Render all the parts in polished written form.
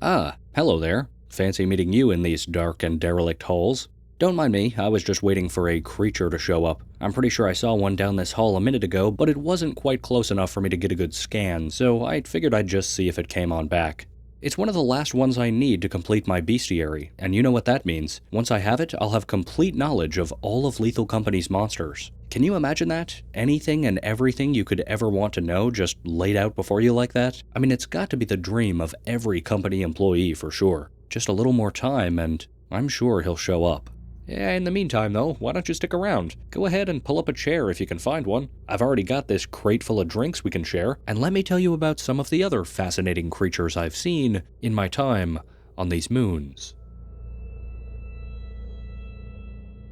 Ah, hello there. Fancy meeting you in these dark and derelict halls. Don't mind me, I was just waiting for a creature to show up. I'm pretty sure I saw one down this hall a minute ago, but it wasn't quite close enough for me to get a good scan, so I figured I'd just see if it came on back. It's one of the last ones I need to complete my bestiary, and you know what that means. Once I have it, I'll have complete knowledge of all of Lethal Company's monsters. Can you imagine that? Anything and everything you could ever want to know just laid out before you like that? I mean, it's got to be the dream of every company employee for sure. Just a little more time and I'm sure he'll show up. Yeah, in the meantime though, why don't you stick around? Go ahead and pull up a chair if you can find one. I've already got this crate full of drinks we can share, and let me tell you about some of the other fascinating creatures I've seen in my time on these moons.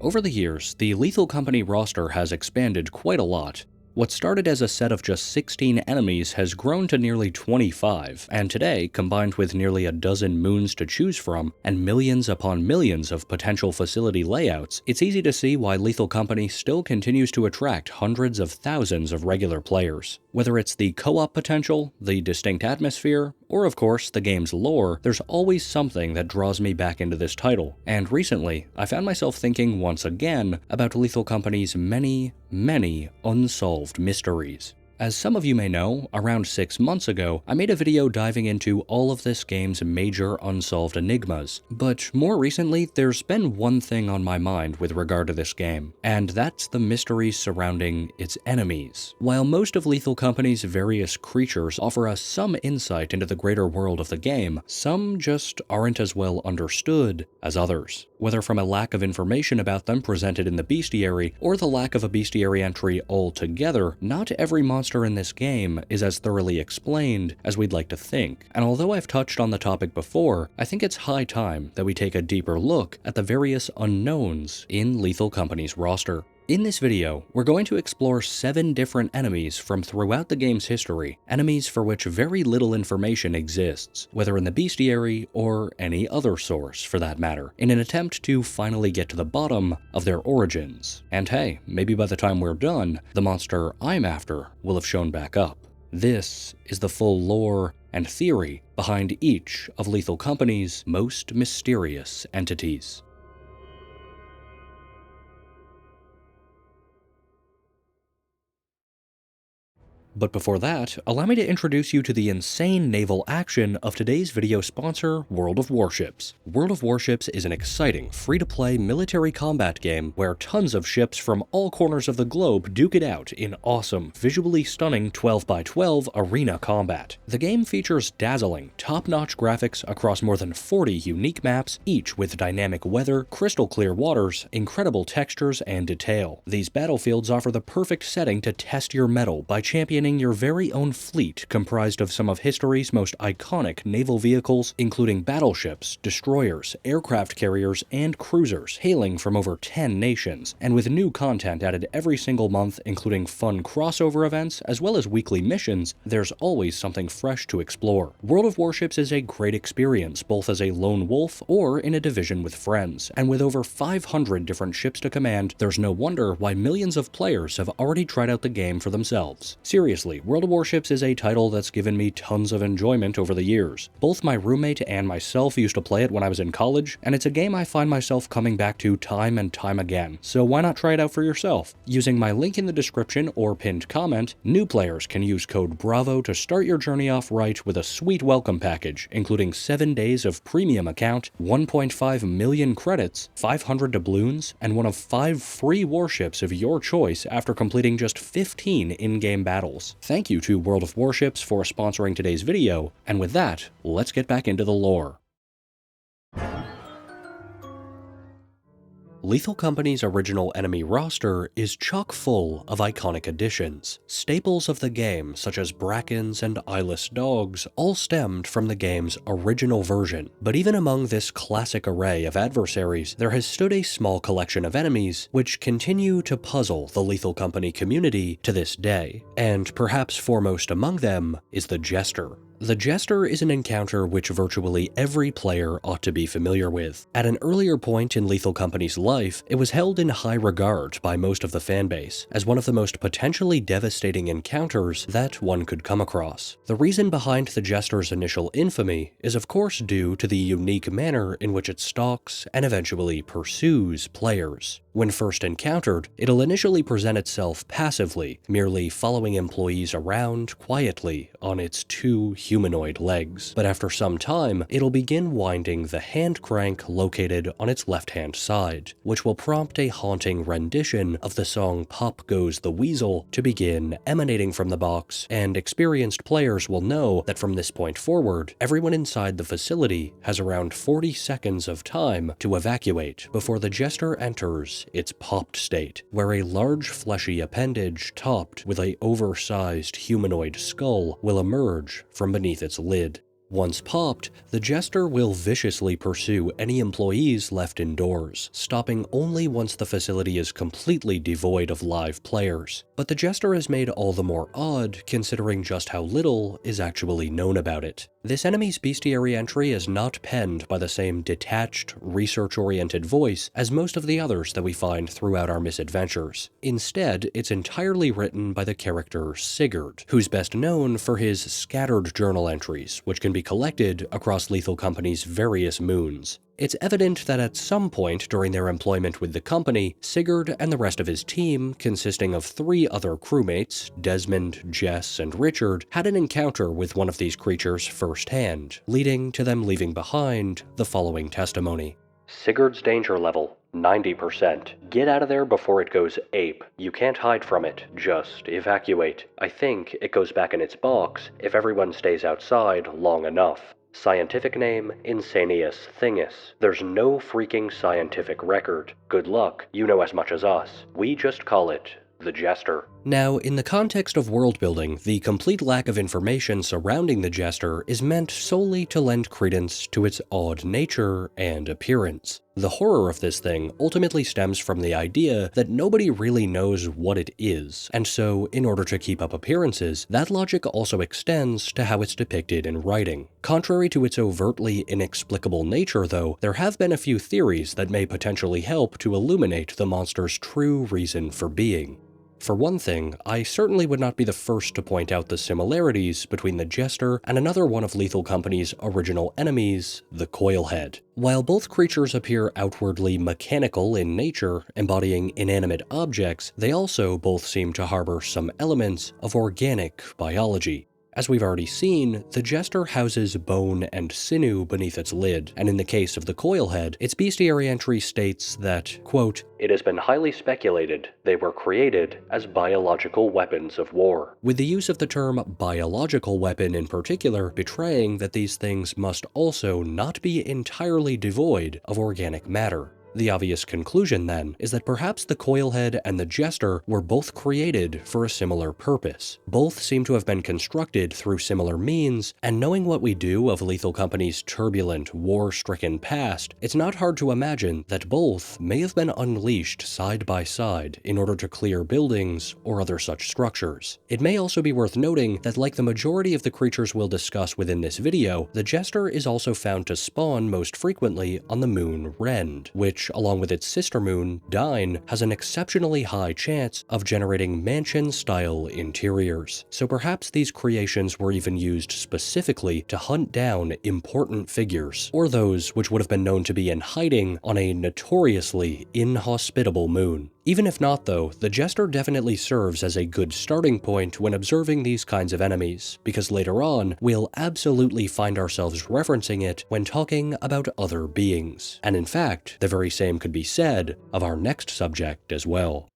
Over the years, the Lethal Company roster has expanded quite a lot. What started as a set of just 16 enemies has grown to nearly 25, and today, combined with nearly a dozen moons to choose from, and millions upon millions of potential facility layouts, it's easy to see why Lethal Company still continues to attract hundreds of thousands of regular players. Whether it's the co-op potential, the distinct atmosphere, or of course the game's lore, there's always something that draws me back into this title. And recently, I found myself thinking once again about Lethal Company's many unsolved mysteries. As some of you may know, around 6 months ago, I made a video diving into all of this game's major unsolved enigmas. But more recently, there's been one thing on my mind with regard to this game, and that's the mysteries surrounding its enemies. While most of Lethal Company's various creatures offer us some insight into the greater world of the game, some just aren't as well understood as others. Whether from a lack of information about them presented in the bestiary, or the lack of a bestiary entry altogether, not every monster in this game is as thoroughly explained as we'd like to think. And although I've touched on the topic before, I think it's high time that we take a deeper look at the various unknowns in Lethal Company's roster. In this video, we're going to explore 7 different enemies from throughout the game's history, enemies for which very little information exists, whether in the bestiary or any other source for that matter, in an attempt to finally get to the bottom of their origins. And hey, maybe by the time we're done, the monster I'm after will have shown back up. This is the full lore and theory behind each of Lethal Company's most mysterious entities. But before that, allow me to introduce you to the insane naval action of today's video sponsor, World of Warships. World of Warships is an exciting, free-to-play military combat game where tons of ships from all corners of the globe duke it out in awesome, visually stunning 12x12 arena combat. The game features dazzling, top-notch graphics across more than 40 unique maps, each with dynamic weather, crystal-clear waters, incredible textures, and detail. These battlefields offer the perfect setting to test your mettle by championing your very own fleet comprised of some of history's most iconic naval vehicles, including battleships, destroyers, aircraft carriers, and cruisers hailing from over 10 nations, and with new content added every single month, including fun crossover events as well as weekly missions, there's always something fresh to explore. World of Warships is a great experience both as a lone wolf or in a division with friends, and with over 500 different ships to command, there's no wonder why millions of players have already tried out the game for themselves. Seriously, World of Warships is a title that's given me tons of enjoyment over the years. Both my roommate and myself used to play it when I was in college, and it's a game I find myself coming back to time and time again, so why not try it out for yourself? Using my link in the description or pinned comment, new players can use code BRAVO to start your journey off right with a sweet welcome package, including 7 days of premium account, 1.5 million credits, 500 doubloons, and one of 5 free warships of your choice after completing just 15 in-game battles. Thank you to World of Warships for sponsoring today's video, and with that, let's get back into the lore. Lethal Company's original enemy roster is chock full of iconic additions. Staples of the game, such as Brackens and eyeless dogs, all stemmed from the game's original version. But even among this classic array of adversaries, there has stood a small collection of enemies which continue to puzzle the Lethal Company community to this day. And perhaps foremost among them is the Jester. The Jester is an encounter which virtually every player ought to be familiar with. At an earlier point in Lethal Company's life, it was held in high regard by most of the fanbase, as one of the most potentially devastating encounters that one could come across. The reason behind the Jester's initial infamy is of course due to the unique manner in which it stalks and eventually pursues players. When first encountered, it'll initially present itself passively, merely following employees around quietly on its two humanoid legs. But after some time, it'll begin winding the hand crank located on its left-hand side, which will prompt a haunting rendition of the song Pop Goes the Weasel to begin emanating from the box, and experienced players will know that from this point forward, everyone inside the facility has around 40 seconds of time to evacuate before the Jester enters its popped state, where a large fleshy appendage topped with a oversized humanoid skull will emerge from beneath its lid. Once popped, the Jester will viciously pursue any employees left indoors, stopping only once the facility is completely devoid of live players. But the Jester is made all the more odd considering just how little is actually known about it. This enemy's bestiary entry is not penned by the same detached, research-oriented voice as most of the others that we find throughout our misadventures. Instead, it's entirely written by the character Sigurd, who's best known for his scattered journal entries, which can be collected across Lethal Company's various moons. It's evident that at some point during their employment with the company, Sigurd and the rest of his team, consisting of 3 other crewmates, Desmond, Jess, and Richard, had an encounter with one of these creatures firsthand, leading to them leaving behind the following testimony. Sigurd's danger level, 90%. Get out of there before it goes ape. You can't hide from it, just evacuate. I think it goes back in its box if everyone stays outside long enough. Scientific name, Insanius Thingus. There's no freaking scientific record. Good luck, you know as much as us. We just call it the Jester. Now, in the context of world building, the complete lack of information surrounding the Jester is meant solely to lend credence to its odd nature and appearance. The horror of this thing ultimately stems from the idea that nobody really knows what it is, and so, in order to keep up appearances, that logic also extends to how it's depicted in writing. Contrary to its overtly inexplicable nature, though, there have been a few theories that may potentially help to illuminate the monster's true reason for being. For one thing, I certainly would not be the first to point out the similarities between the Jester and another one of Lethal Company's original enemies, the Coilhead. While both creatures appear outwardly mechanical in nature, embodying inanimate objects, they also both seem to harbor some elements of organic biology. As we've already seen, the Jester houses bone and sinew beneath its lid, and in the case of the Coilhead, its bestiary entry states that, quote, "It has been highly speculated they were created as biological weapons of war," with the use of the term biological weapon in particular betraying that these things must also not be entirely devoid of organic matter. The obvious conclusion, then, is that perhaps the Coilhead and the Jester were both created for a similar purpose. Both seem to have been constructed through similar means, and knowing what we do of Lethal Company's turbulent, war-stricken past, it's not hard to imagine that both may have been unleashed side by side in order to clear buildings or other such structures. It may also be worth noting that, like the majority of the creatures we'll discuss within this video, the Jester is also found to spawn most frequently on the moon Rend, which, along with its sister moon, Dine, has an exceptionally high chance of generating mansion-style interiors. So perhaps these creations were even used specifically to hunt down important figures, or those which would have been known to be in hiding on a notoriously inhospitable moon. Even if not, though, the Jester definitely serves as a good starting point when observing these kinds of enemies, because later on, we'll absolutely find ourselves referencing it when talking about other beings. And in fact, the very same could be said of our next subject as well.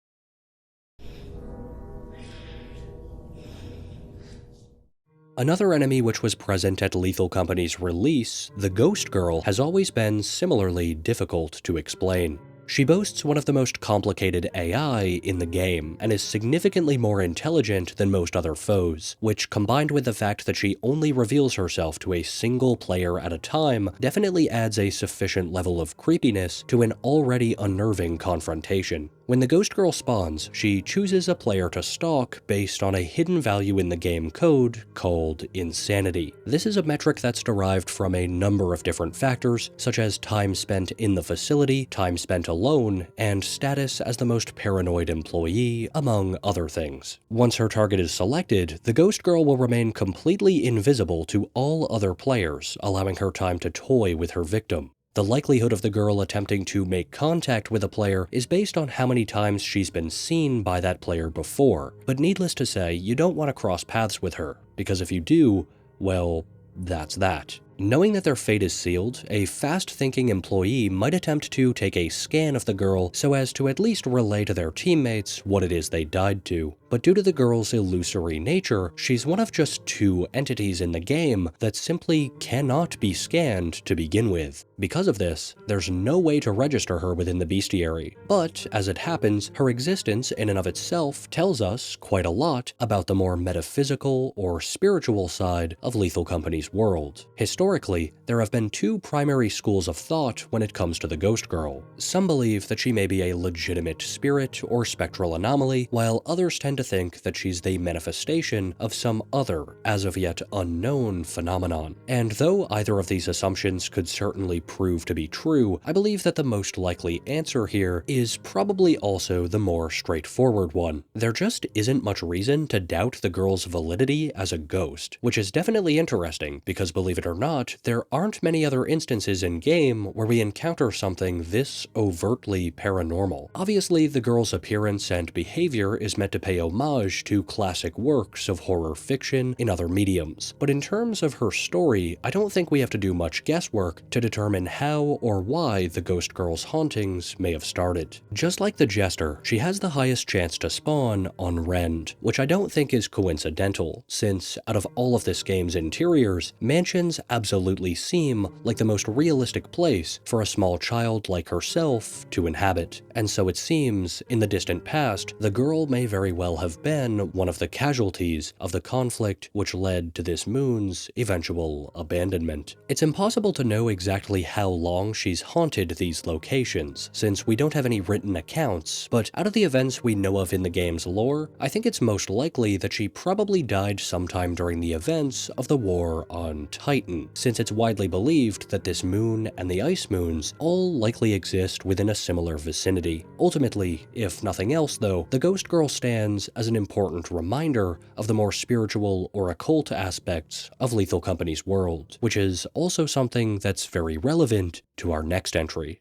Another enemy which was present at Lethal Company's release, the Ghost Girl, has always been similarly difficult to explain. She boasts one of the most complicated AI in the game, and is significantly more intelligent than most other foes, which, combined with the fact that she only reveals herself to a single player at a time, definitely adds a sufficient level of creepiness to an already unnerving confrontation. When the Ghost Girl spawns, she chooses a player to stalk based on a hidden value in the game code called insanity. This is a metric that's derived from a number of different factors, such as time spent in the facility, time spent alone, and status as the most paranoid employee, among other things. Once her target is selected, the Ghost Girl will remain completely invisible to all other players, allowing her time to toy with her victim. The likelihood of the girl attempting to make contact with a player is based on how many times she's been seen by that player before, but needless to say, you don't want to cross paths with her, because if you do, well, that's that. Knowing that their fate is sealed, a fast-thinking employee might attempt to take a scan of the girl so as to at least relay to their teammates what it is they died to. But due to the girl's illusory nature, she's one of just 2 entities in the game that simply cannot be scanned to begin with. Because of this, there's no way to register her within the bestiary. But, as it happens, her existence in and of itself tells us quite a lot about the more metaphysical or spiritual side of Lethal Company's world. Historically, there have been 2 primary schools of thought when it comes to the Ghost Girl. Some believe that she may be a legitimate spirit or spectral anomaly, while others tend to think that she's the manifestation of some other, as of yet unknown, phenomenon. And though either of these assumptions could certainly prove to be true, I believe that the most likely answer here is probably also the more straightforward one. There just isn't much reason to doubt the girl's validity as a ghost, which is definitely interesting because, believe it or not, there aren't many other instances in-game where we encounter something this overtly paranormal. Obviously, the girl's appearance and behavior is meant to pay homage to classic works of horror fiction in other mediums, but in terms of her story, I don't think we have to do much guesswork to determine how or why the Ghost Girl's hauntings may have started. Just like the Jester, she has the highest chance to spawn on Rend, which I don't think is coincidental, since out of all of this game's interiors, mansions absolutely seem like the most realistic place for a small child like herself to inhabit. And so it seems, in the distant past, the girl may very well have been one of the casualties of the conflict which led to this moon's eventual abandonment. It's impossible to know exactly how long she's haunted these locations, since we don't have any written accounts, but out of the events we know of in the game's lore, I think it's most likely that she probably died sometime during the events of the war on Titan, since it's widely believed that this moon and the ice moons all likely exist within a similar vicinity. Ultimately, if nothing else though, the Ghost Girl stands as an important reminder of the more spiritual or occult aspects of Lethal Company's world, which is also something that's very relevant to our next entry.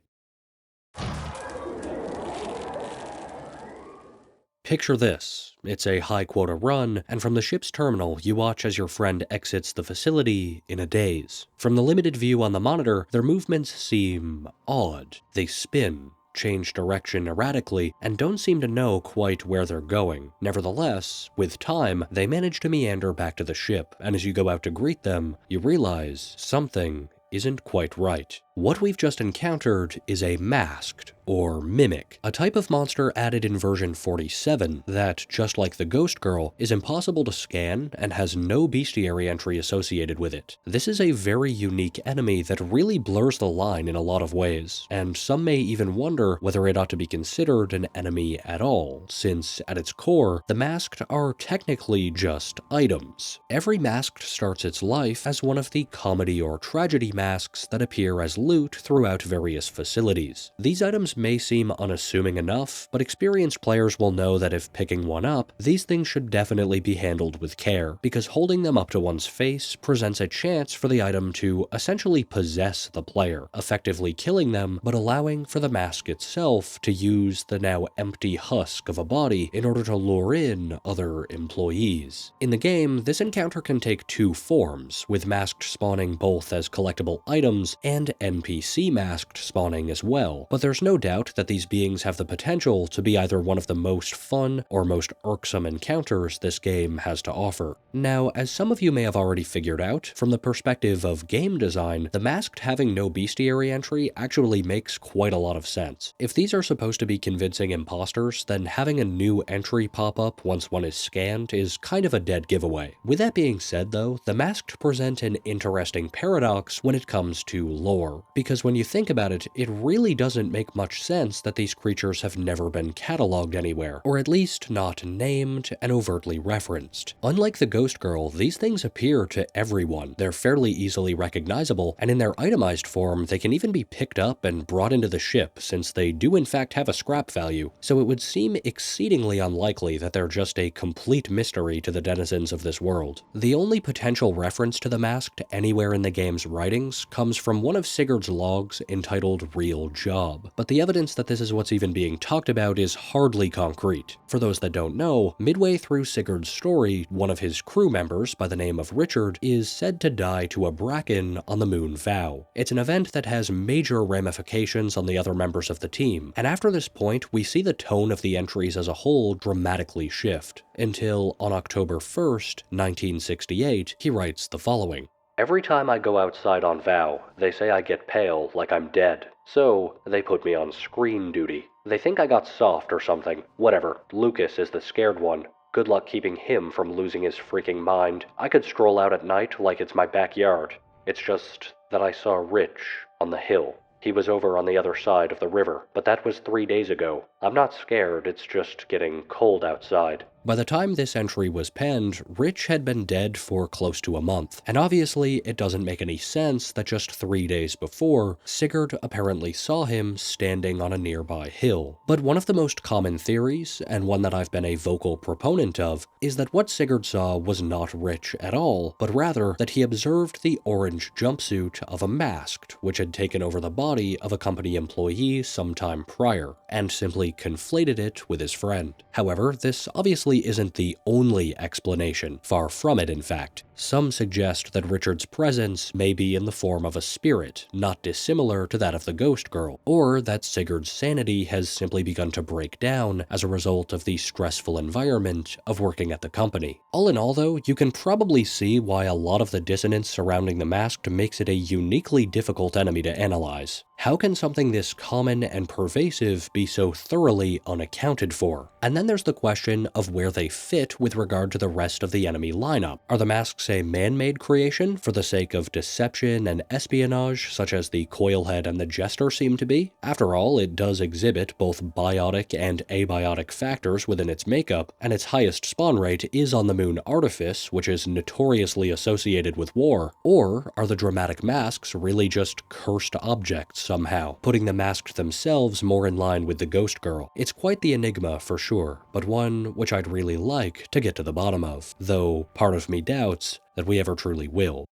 Picture this. It's a high quota run, and from the ship's terminal, you watch as your friend exits the facility in a daze. From the limited view on the monitor, their movements seem odd. They spin, change direction erratically, and don't seem to know quite where they're going. Nevertheless, with time, they manage to meander back to the ship, and as you go out to greet them, you realize something isn't quite right. What we've just encountered is a masked, or mimic, a type of monster added in version 47 that, just like the Ghost Girl, is impossible to scan and has no bestiary entry associated with it. This is a very unique enemy that really blurs the line in a lot of ways, and some may even wonder whether it ought to be considered an enemy at all, since at its core, the masked are technically just items. Every masked starts its life as one of the comedy or tragedy masks that appear as loot throughout various facilities. These items may seem unassuming enough, but experienced players will know that if picking one up, these things should definitely be handled with care, because holding them up to one's face presents a chance for the item to essentially possess the player, effectively killing them, but allowing for the mask itself to use the now empty husk of a body in order to lure in other employees. In the game, this encounter can take 2 forms, with masked spawning both as collectible items and NPC masked spawning as well, but there's no doubt that these beings have the potential to be either one of the most fun or most irksome encounters this game has to offer. Now, as some of you may have already figured out, from the perspective of game design, the masked having no bestiary entry actually makes quite a lot of sense. If these are supposed to be convincing imposters, then having a new entry pop up once one is scanned is kind of a dead giveaway. With that being said though, the masked present an interesting paradox when it comes to lore, bizarre, because when you think about it, it really doesn't make much sense that these creatures have never been cataloged anywhere, or at least not named and overtly referenced. Unlike the Ghost Girl, these things appear to everyone. They're fairly easily recognizable, and in their itemized form, they can even be picked up and brought into the ship, since they do in fact have a scrap value, so it would seem exceedingly unlikely that they're just a complete mystery to the denizens of this world. The only potential reference to the masked anywhere in the game's writings comes from one of Sigurd's logs entitled Real Job, but the evidence that this is what's even being talked about is hardly concrete. For those that don't know, midway through Sigurd's story, one of his crew members, by the name of Richard, is said to die to a bracken on the Moon Vow. It's an event that has major ramifications on the other members of the team, and after this point, we see the tone of the entries as a whole dramatically shift, until on October 1st, 1968, he writes the following. Every time I go outside on Vow, they say I get pale like I'm dead. So, they put me on screen duty. They think I got soft or something. Whatever, Lucas is the scared one. Good luck keeping him from losing his freaking mind. I could stroll out at night like it's my backyard. It's just that I saw Rich on the hill. He was over on the other side of the river, but that was 3 days ago. I'm not scared, it's just getting cold outside. By the time this entry was penned, Rich had been dead for close to a month, and obviously it doesn't make any sense that just 3 days before, Sigurd apparently saw him standing on a nearby hill. But one of the most common theories, and one that I've been a vocal proponent of, is that what Sigurd saw was not Rich at all, but rather that he observed the orange jumpsuit of a masked, which had taken over the body of a company employee sometime prior, and simply conflated it with his friend. However, this obviously isn't the only explanation, far from it in fact. Some suggest that Richard's presence may be in the form of a spirit, not dissimilar to that of the Ghost Girl, or that Sigurd's sanity has simply begun to break down as a result of the stressful environment of working at the company. All in all though, you can probably see why a lot of the dissonance surrounding the masked makes it a uniquely difficult enemy to analyze. How can something this common and pervasive be so thoroughly unaccounted for? And then there's the question of where they fit with regard to the rest of the enemy lineup. Are the masks a man-made creation for the sake of deception and espionage, such as the Coilhead and the Jester seem to be? After all, it does exhibit both biotic and abiotic factors within its makeup, and its highest spawn rate is on the moon Artifice, which is notoriously associated with war. Or are the dramatic masks really just cursed objects somehow, putting the masked themselves more in line with the Ghost Girl? It's quite the enigma for sure, but one which I'd really like to get to the bottom of, though part of me doubts that we ever truly will.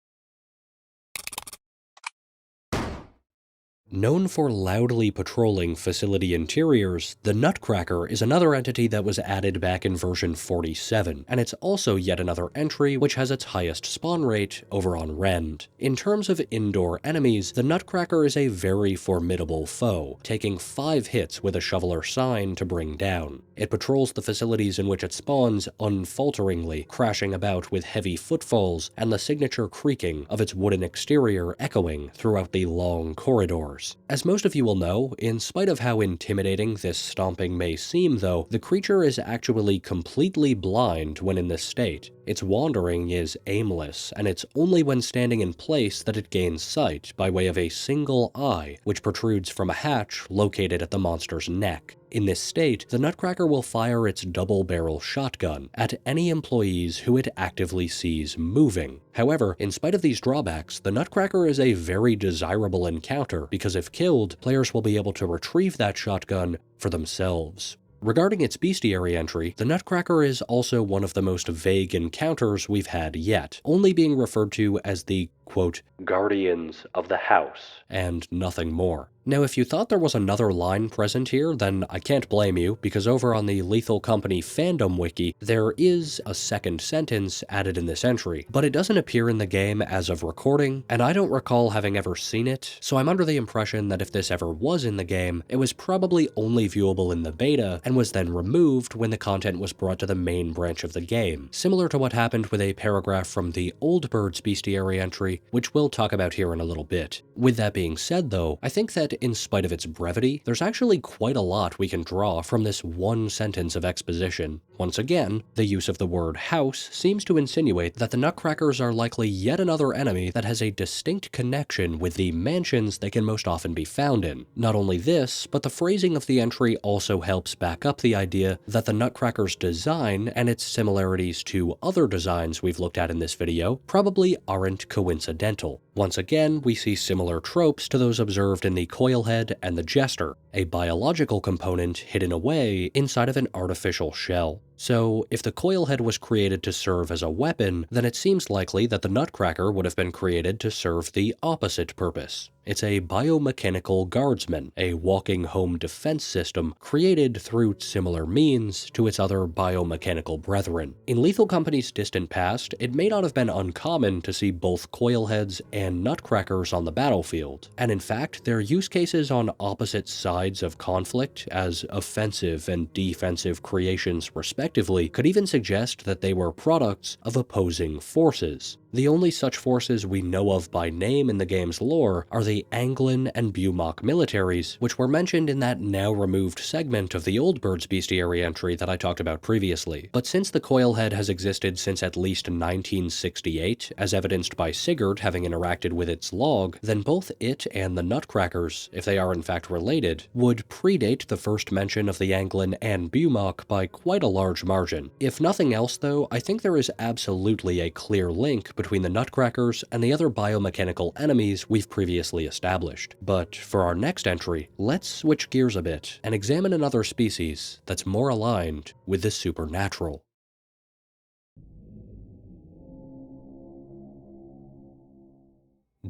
Known for loudly patrolling facility interiors, the Nutcracker is another entity that was added back in version 47, and it's also yet another entry which has its highest spawn rate over on Rend. In terms of indoor enemies, the Nutcracker is a very formidable foe, taking 5 hits with a shoveler sign to bring down. It patrols the facilities in which it spawns unfalteringly, crashing about with heavy footfalls and the signature creaking of its wooden exterior echoing throughout the long corridors. As most of you will know, in spite of how intimidating this stomping may seem though, the creature is actually completely blind when in this state. Its wandering is aimless, and it's only when standing in place that it gains sight by way of a single eye, which protrudes from a hatch located at the monster's neck. In this state, the Nutcracker will fire its double-barrel shotgun at any employees who it actively sees moving. However, in spite of these drawbacks, the Nutcracker is a very desirable encounter because if killed, players will be able to retrieve that shotgun for themselves. Regarding its bestiary entry, the Nutcracker is also one of the most vague encounters we've had yet, only being referred to as the, quote, guardians of the house, and nothing more. Now, if you thought there was another line present here, then I can't blame you, because over on the Lethal Company fandom wiki, there is a second sentence added in this entry, but it doesn't appear in the game as of recording, and I don't recall having ever seen it, so I'm under the impression that if this ever was in the game, it was probably only viewable in the beta, and was then removed when the content was brought to the main branch of the game, similar to what happened with a paragraph from the Old Bird's bestiary entry, which we'll talk about here in a little bit. With that being said though, I think that that in spite of its brevity, there's actually quite a lot we can draw from this one sentence of exposition. Once again, the use of the word house seems to insinuate that the Nutcrackers are likely yet another enemy that has a distinct connection with the mansions they can most often be found in. Not only this, but the phrasing of the entry also helps back up the idea that the Nutcracker's design and its similarities to other designs we've looked at in this video probably aren't coincidental. Once again, we see similar tropes to those observed in the Coilhead and the Jester, a biological component hidden away inside of an artificial shell. So, if the Coilhead was created to serve as a weapon, then it seems likely that the Nutcracker would have been created to serve the opposite purpose. It's a biomechanical guardsman, a walking home defense system created through similar means to its other biomechanical brethren. In Lethal Company's distant past, it may not have been uncommon to see both Coilheads and Nutcrackers on the battlefield, and in fact, their use cases on opposite sides of conflict as offensive and defensive creations respectively could even suggest that they were products of opposing forces. The only such forces we know of by name in the game's lore are the Anglin and Bumok militaries, which were mentioned in that now-removed segment of the Old Bird's Bestiary entry that I talked about previously. But since the Coilhead has existed since at least 1968, as evidenced by Sigurd having interacted with its log, then both it and the Nutcrackers, if they are in fact related, would predate the first mention of the Anglin and Bumok by quite a large margin. If nothing else though, I think there is absolutely a clear link between the Nutcrackers and the other biomechanical enemies we've previously established. But for our next entry, let's switch gears a bit and examine another species that's more aligned with the supernatural.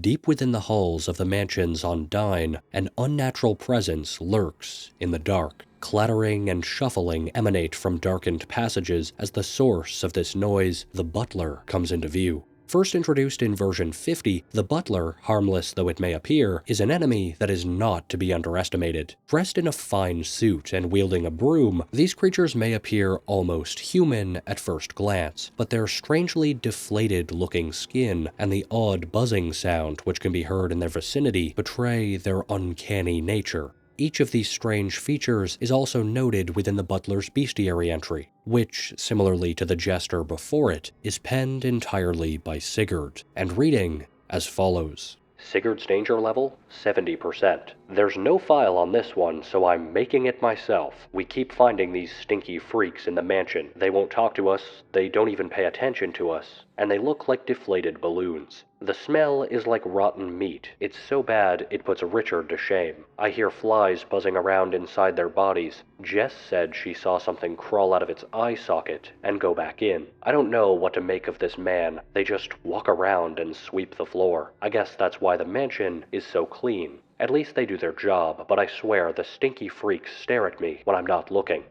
Deep within the halls of the mansions on Dyne, an unnatural presence lurks in the dark. Clattering and shuffling emanate from darkened passages as the source of this noise, the Butler, comes into view. First introduced in version 50, the Butler, harmless though it may appear, is an enemy that is not to be underestimated. Dressed in a fine suit and wielding a broom, these creatures may appear almost human at first glance, but their strangely deflated-looking skin and the odd buzzing sound which can be heard in their vicinity betray their uncanny nature. Each of these strange features is also noted within the Butler's Bestiary entry, which, similarly to the Jester before it, is penned entirely by Sigurd, and reading as follows. Sigurd's danger level, 70%. There's no file on this one, so I'm making it myself. We keep finding these stinky freaks in the mansion. They won't talk to us, they don't even pay attention to us, and they look like deflated balloons. The smell is like rotten meat. It's so bad it puts Richard to shame. I hear flies buzzing around inside their bodies. Jess said she saw something crawl out of its eye socket and go back in. I don't know what to make of this man. They just walk around and sweep the floor. I guess that's why the mansion is so clean. At least they do their job, but I swear the stinky freaks stare at me when I'm not looking.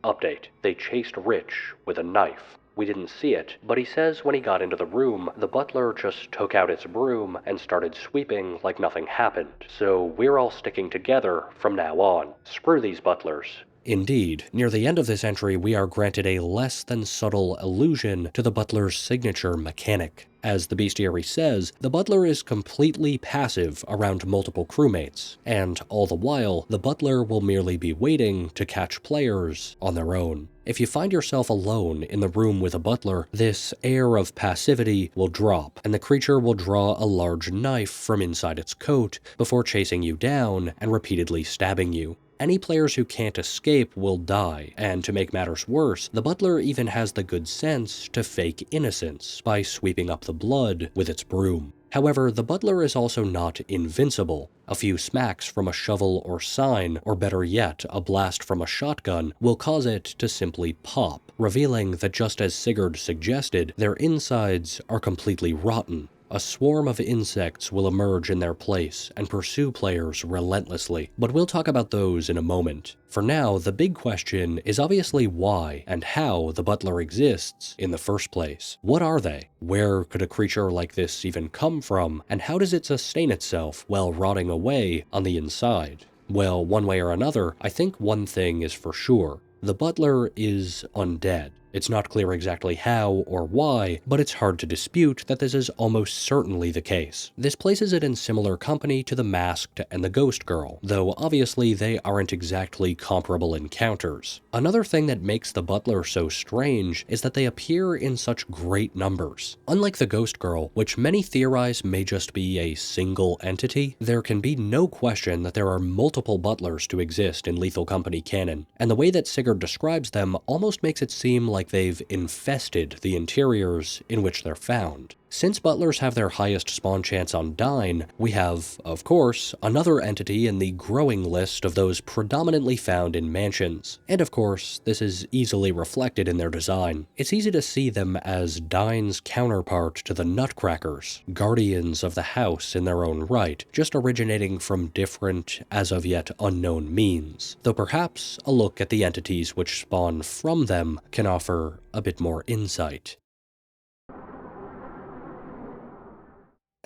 Update. They chased Rich with a knife. We didn't see it, but he says when he got into the room, the Butler just took out its broom and started sweeping like nothing happened. So we're all sticking together from now on. Screw these Butlers. Indeed, near the end of this entry, we are granted a less than subtle allusion to the Butler's signature mechanic. As the Bestiary says, the Butler is completely passive around multiple crewmates, and all the while, the Butler will merely be waiting to catch players on their own. If you find yourself alone in the room with a Butler, this air of passivity will drop, and the creature will draw a large knife from inside its coat before chasing you down and repeatedly stabbing you. Any players who can't escape will die, and to make matters worse, the Butler even has the good sense to fake innocence by sweeping up the blood with its broom. However, the Butler is also not invincible. A few smacks from a shovel or sign, or better yet, a blast from a shotgun, will cause it to simply pop, revealing that just as Sigurd suggested, their insides are completely rotten. A swarm of insects will emerge in their place and pursue players relentlessly, but we'll talk about those in a moment. For now, the big question is obviously why and how the Butler exists in the first place. What are they? Where could a creature like this even come from? And how does it sustain itself while rotting away on the inside? Well, one way or another, I think one thing is for sure. The Butler is undead. It's not clear exactly how or why, but it's hard to dispute that this is almost certainly the case. This places it in similar company to the Masked and the Ghost Girl, though obviously they aren't exactly comparable encounters. Another thing that makes the Butler so strange is that they appear in such great numbers. Unlike the Ghost Girl, which many theorize may just be a single entity, there can be no question that there are multiple Butlers to exist in Lethal Company canon, and the way that Sigurd describes them almost makes it seem like they've infested the interiors in which they're found. Since Butlers have their highest spawn chance on Dyne, we have, of course, another entity in the growing list of those predominantly found in mansions. And of course, this is easily reflected in their design. It's easy to see them as Dyne's counterpart to the Nutcrackers, guardians of the house in their own right, just originating from different, as of yet unknown means. Though perhaps a look at the entities which spawn from them can offer a bit more insight.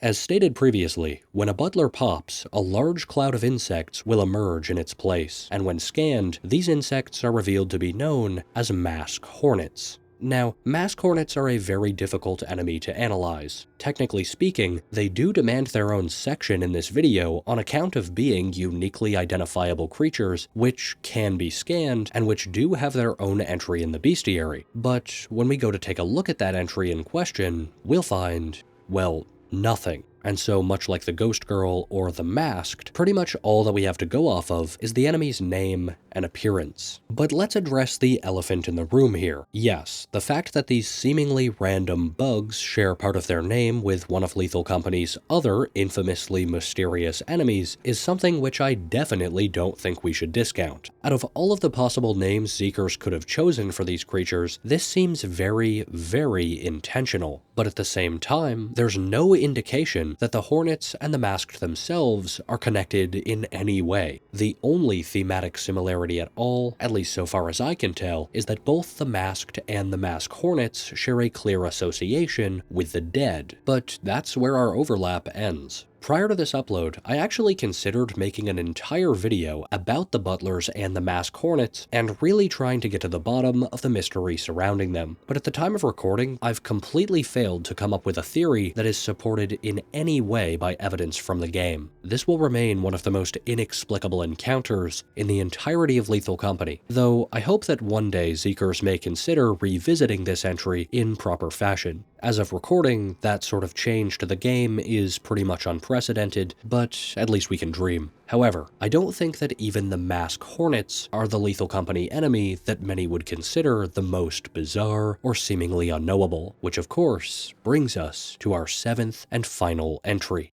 As stated previously, when a Butler pops, a large cloud of insects will emerge in its place, and when scanned, these insects are revealed to be known as mask hornets. Now, mask hornets are a very difficult enemy to analyze. Technically speaking, they do demand their own section in this video on account of being uniquely identifiable creatures which can be scanned and which do have their own entry in the bestiary. But when we go to take a look at that entry in question, we'll find, well, nothing. And so, much like the Ghost Girl or the Masked, pretty much all that we have to go off of is the enemy's name and appearance. But let's address the elephant in the room here. Yes, the fact that these seemingly random bugs share part of their name with one of Lethal Company's other infamously mysterious enemies is something which I definitely don't think we should discount. Out of all of the possible names Seekers could have chosen for these creatures, this seems very, very intentional. But at the same time, there's no indication that the Hornets and the Masked themselves are connected in any way. The only thematic similarity at all, at least so far as I can tell, is that both the Masked and the Mask Hornets share a clear association with the dead. But that's where our overlap ends. Prior to this upload, I actually considered making an entire video about the Butlers and the Mask Hornets, and really trying to get to the bottom of the mystery surrounding them. But at the time of recording, I've completely failed to come up with a theory that is supported in any way by evidence from the game. This will remain one of the most inexplicable encounters in the entirety of Lethal Company, though I hope that one day Seekers may consider revisiting this entry in proper fashion. As of recording, that sort of change to the game is pretty much unprecedented, but at least we can dream. However, I don't think that even the Mask Hornets are the Lethal Company enemy that many would consider the most bizarre or seemingly unknowable, which of course brings us to our 7th and final entry.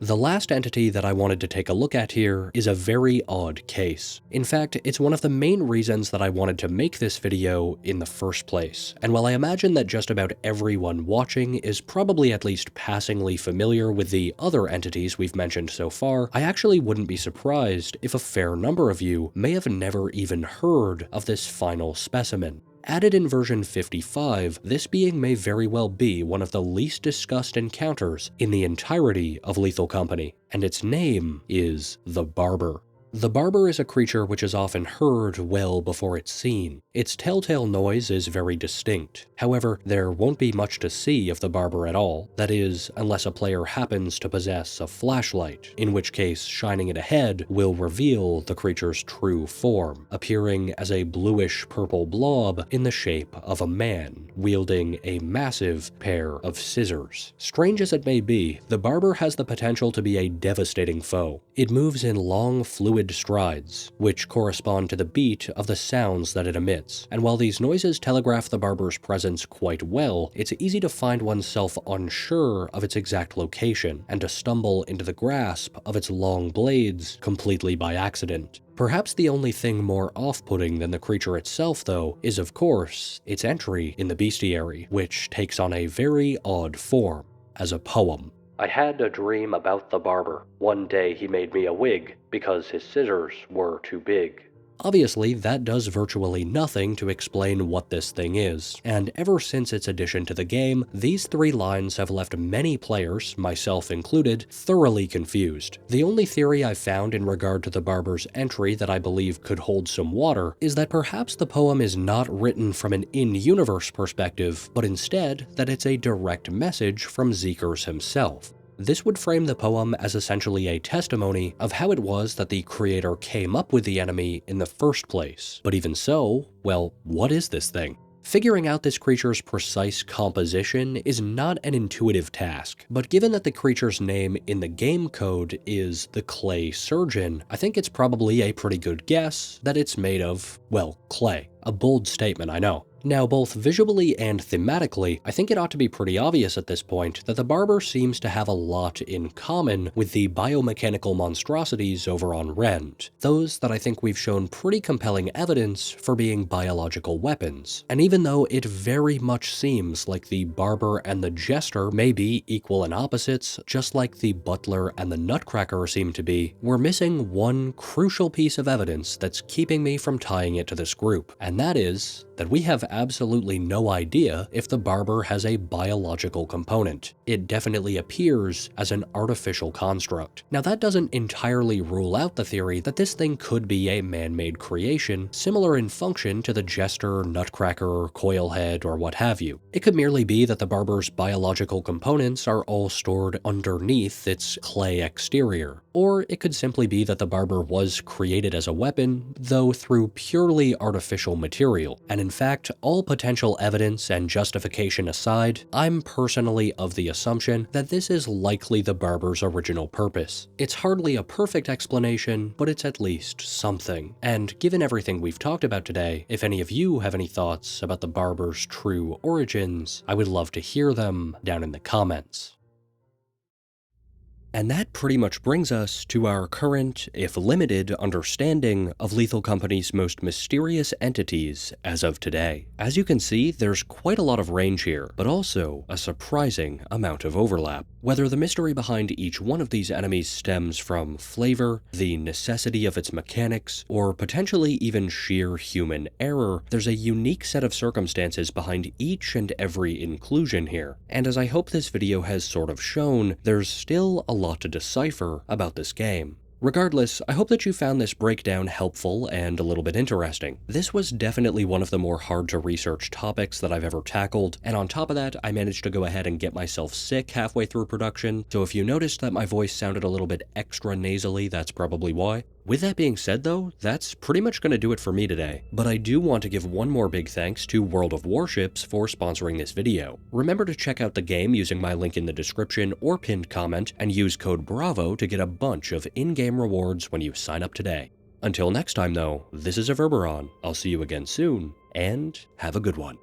The last entity that I wanted to take a look at here is a very odd case. In fact, it's one of the main reasons that I wanted to make this video in the first place. And while I imagine that just about everyone watching is probably at least passingly familiar with the other entities we've mentioned so far, I actually wouldn't be surprised if a fair number of you may have never even heard of this final specimen. Added in version 55, this being may very well be one of the least discussed encounters in the entirety of Lethal Company, and its name is the Barber. The Barber is a creature which is often heard well before it's seen. Its telltale noise is very distinct. However, there won't be much to see of the Barber at all, that is, unless a player happens to possess a flashlight, in which case shining it ahead will reveal the creature's true form, appearing as a bluish-purple blob in the shape of a man, wielding a massive pair of scissors. Strange as it may be, the Barber has the potential to be a devastating foe. It moves in long, fluid strides, which correspond to the beat of the sounds that it emits, and while these noises telegraph the Barber's presence quite well, it's easy to find oneself unsure of its exact location, and to stumble into the grasp of its long blades completely by accident. Perhaps the only thing more off-putting than the creature itself, though, is of course its entry in the bestiary, which takes on a very odd form as a poem. I had a dream about the Barber. One day he made me a wig because his scissors were too big. Obviously, that does virtually nothing to explain what this thing is, and ever since its addition to the game, these 3 lines have left many players, myself included, thoroughly confused. The only theory I've found in regard to the Barber's entry that I believe could hold some water is that perhaps the poem is not written from an in-universe perspective, but instead that it's a direct message from Zeekers himself. This would frame the poem as essentially a testimony of how it was that the creator came up with the enemy in the first place. But even so, well, what is this thing? Figuring out this creature's precise composition is not an intuitive task, but given that the creature's name in the game code is the Clay Surgeon, I think it's probably a pretty good guess that it's made of, well, clay. A bold statement, I know. Now, both visually and thematically, I think it ought to be pretty obvious at this point that the Barber seems to have a lot in common with the biomechanical monstrosities over on Rend, those that I think we've shown pretty compelling evidence for being biological weapons. And even though it very much seems like the Barber and the Jester may be equal and opposites, just like the Butler and the Nutcracker seem to be, we're missing one crucial piece of evidence that's keeping me from tying it to this group, and that is that we have absolutely no idea if the Barber has a biological component. It definitely appears as an artificial construct. Now, that doesn't entirely rule out the theory that this thing could be a man-made creation, similar in function to the Jester, Nutcracker, Coilhead, or what have you. It could merely be that the Barber's biological components are all stored underneath its clay exterior. Or it could simply be that the Barber was created as a weapon, though through purely artificial material. And in fact, all potential evidence and justification aside, I'm personally of the assumption that this is likely the Barber's original purpose. It's hardly a perfect explanation, but it's at least something. And given everything we've talked about today, if any of you have any thoughts about the Barber's true origins, I would love to hear them down in the comments. And that pretty much brings us to our current, if limited, understanding of Lethal Company's most mysterious entities as of today. As you can see, there's quite a lot of range here, but also a surprising amount of overlap. Whether the mystery behind each one of these enemies stems from flavor, the necessity of its mechanics, or potentially even sheer human error, there's a unique set of circumstances behind each and every inclusion here. And as I hope this video has sort of shown, there's still a lot to decipher about this game. Regardless, I hope that you found this breakdown helpful and a little bit interesting. This was definitely one of the more hard to research topics that I've ever tackled, and on top of that, I managed to go ahead and get myself sick halfway through production, so if you noticed that my voice sounded a little bit extra nasally, that's probably why. With that being said though, that's pretty much going to do it for me today, but I do want to give one more big thanks to World of Warships for sponsoring this video. Remember to check out the game using my link in the description or pinned comment, and use code BRAVO to get a bunch of in-game rewards when you sign up today. Until next time though, this is Everberon, I'll see you again soon, and have a good one.